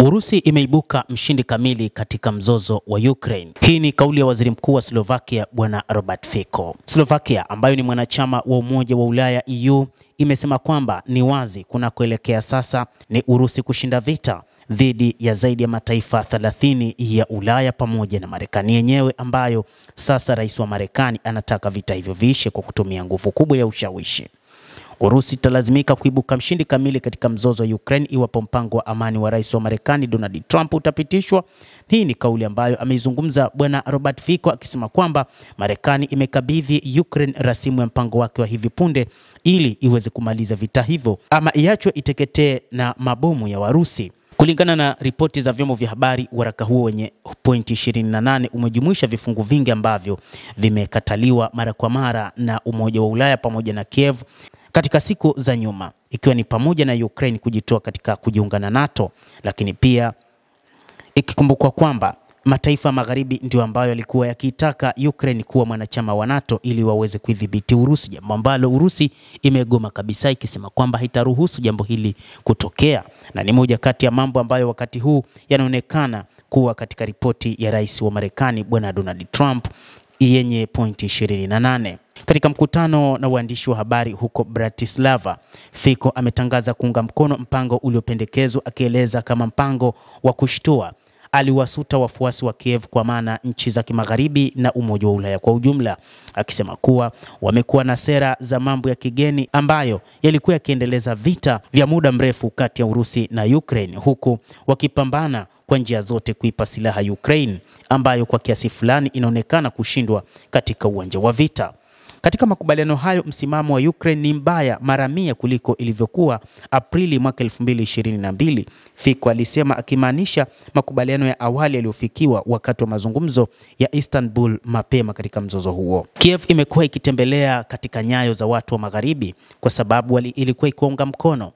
Urusi imeibuka mshindi kamili katika mzozo wa Ukraine. Hii ni kauli ya Waziri Mkuu wa Slovakia Bwana Robert Fico. Slovakia ambayo ni mwanachama wa Umoja wa Ulaya EU imesema kwamba ni wazi kunakoelekea sasa ni Urusi kushinda vita dhidi ya zaidi ya mataifa 30 ya Ulaya pamoja na Marekani yenyewe, ambayo sasa rais wa Marekani anataka vita hivyo viishe kwa kutumia nguvu kubwa ya ushawishi. Urusi italazimika kuibuka mshindi kamili katika mzozo wa Ukraine iwapo mpango wa amani wa rais wa Marekani Donald Trump utapitishwa. Hii ni kauli ambayo ameizungumza Bwana Robert Fico akisema kwamba Marekani imekabidhi Ukraine rasimu ya mpango wake wa hivi punde ili iweze kumaliza vita hivyo ama iachwe iteketee na mabomu ya Warusi. Kulingana na ripoti za vyombo vya habari, waraka huo wenye pointi 28 umejumuisha vifungu vingi ambavyo vimekataliwa mara kwa mara na Umoja wa Ulaya pamoja na Kiev katika siku za nyuma, ikiwa ni pamoja na Ukraine kujitoa katika kujiunga na NATO, lakini pia ikikumbukwa kwamba mataifa magharibi ndio ambayo yalikuwa yakitaka Ukraine kuwa mwanachama wa NATO ili waweze kudhibiti Urusi, jambo ambalo Urusi imegoma kabisa ikisema kwamba haitaruhusu jambo hili kutokea. Na ni moja kati ya mambo ambayo wakati huu yanaonekana kuwa katika ripoti ya rais wa Marekani Bwana Donald Trump yenye pointi 28. Katika mkutano na waandishi wa habari huko Bratislava, Fico ametangaza kuunga mkono mpango uliopendekezwa, akieleza kama mpango wa kushtua. Aliwasuta wafuasi wa Kiev kwa maana nchi za kimagharibi na Umoja wa Ulaya kwa ujumla, akisema kuwa wamekuwa na sera za mambo ya kigeni ambayo yalikuwa yakiendeleza vita vya muda mrefu kati ya Urusi na Ukraine, huku wakipambana kwa njia zote kuipa silaha Ukraine ambayo kwa kiasi fulani inaonekana kushindwa katika uwanja wa vita. Katika makubaliano hayo, msimamo wa Ukraine ni mbaya mara 100 kuliko ilivyokuwa Aprili mwaka 2022, Fico alisema, akimaanisha makubaliano ya awali yaliyofikiwa wakati wa mazungumzo ya Istanbul mapema katika mzozo huo. Kiev imekuwa ikitembelea katika nyayo za watu wa magharibi kwa sababu ilikuwa ikiunga mkono.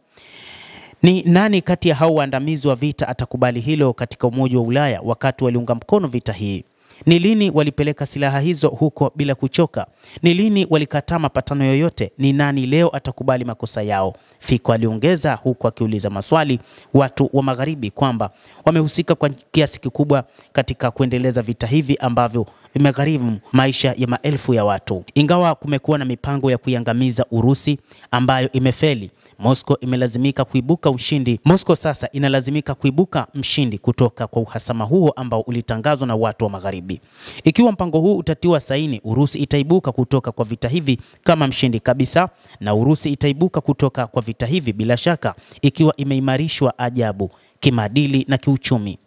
Ni nani kati ya hao waandamizi wa vita atakubali hilo katika Umoja wa Ulaya wakati waliunga mkono vita hii? Ni lini walipeleka silaha hizo huko bila kuchoka? Ni lini walikataa mapatano yoyote? Ni nani leo atakubali makosa yao? Fico aliongeza, huku akiuliza maswali watu wa magharibi kwamba wamehusika kwa kiasi kikubwa katika kuendeleza vita hivi ambavyo vimegharimu maisha ya maelfu ya watu. Ingawa kumekuwa na mipango ya kuiangamiza Urusi ambayo imefeli, Moscow imelazimika kuibuka ushindi. Moscow sasa inalazimika kuibuka mshindi kutoka kwa uhasama huo ambao ulitangazwa na watu wa magharibi. Ikiwa mpango huu utatiwa saini, Urusi itaibuka kutoka kwa vita hivi kama mshindi kabisa, na Urusi itaibuka kutoka kwa vita hivi bila shaka ikiwa imeimarishwa ajabu kimaadili na kiuchumi.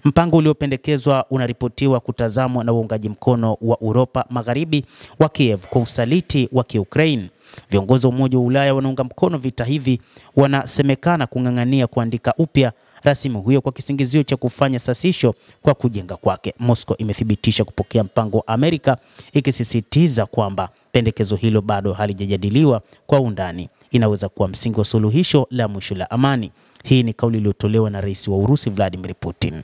Mpango uliopendekezwa unaripotiwa kutazamwa na uungaji mkono wa Uropa Magharibi wa Kiev kwa usaliti wa Ukraine. Viongozi wa Umoja wa Ulaya wanaunga mkono vita hivi wanasemekana kung'ang'ania kuandika upya rasimu hiyo kwa kisingizio cha kufanya sasisho kwa kujenga kwake. Moscow imethibitisha kupokea mpango wa Amerika, ikisisitiza kwamba pendekezo hilo bado halijajadiliwa kwa undani. Inaweza kuwa msingi wa suluhisho la mwisho la amani. Hii ni kauli iliyotolewa na rais wa Urusi Vladimir Putin.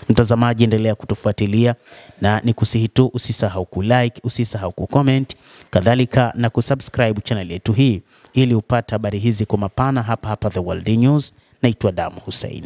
Mtazamaji, endelea kutufuatilia na nikusihi tu usisahau kulike, usisahau kucomment, kadhalika na kusubscribe channel yetu hii ili upate habari hizi kwa mapana hapa The World News. Naitwa Damu Hussein.